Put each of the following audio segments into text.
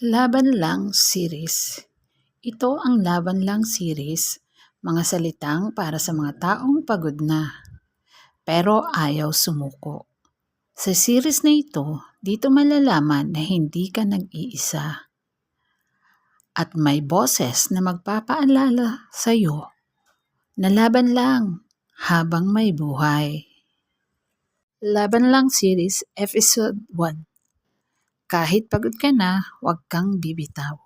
Laban Lang Series. Ito ang Laban Lang Series, mga salitang para sa mga taong pagod na, pero ayaw sumuko. Sa series na ito, dito malalaman na hindi ka nag-iisa. At may boses na magpapaalala sa iyo na laban lang habang may buhay. Laban Lang Series Episode 1. Kahit pagod ka na, huwag kang bibitaw.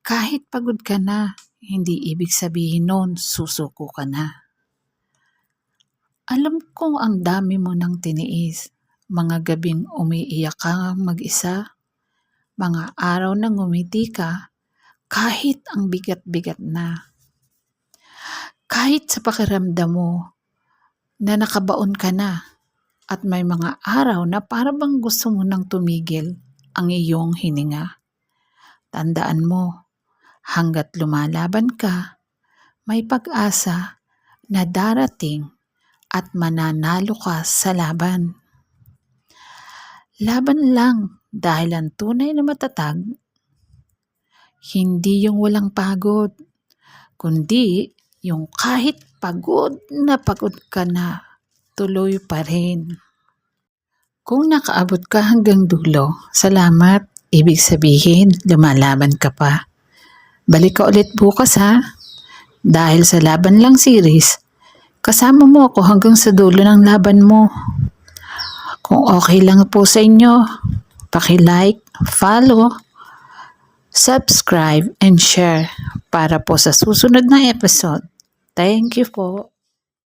Kahit pagod ka na, hindi ibig sabihin nun susuko ka na. Alam kong ang dami mo nang tiniis, mga gabing umiiyak ka mag-isa, mga araw na ngumiti ka, kahit ang bigat-bigat na. Kahit sa pakiramdam mo na nakabaon ka na, at may mga araw na para bang gusto mo nang tumigil ang iyong hininga. Tandaan mo, hanggat lumalaban ka, may pag-asa na darating at mananalo ka sa laban. Laban lang dahil ang tunay na matatag, hindi yung walang pagod, kundi yung kahit pagod ka na, tuloy pa rin. Kung nakaabot ka hanggang dulo, salamat. Ibig sabihin, lumalaban ka pa. Balik ka ulit bukas ha. Dahil sa Laban Lang Series, kasama mo ako hanggang sa dulo ng laban mo. Kung okay lang po sa inyo, paki-like, follow, subscribe, and share para po sa susunod na episode. Thank you po.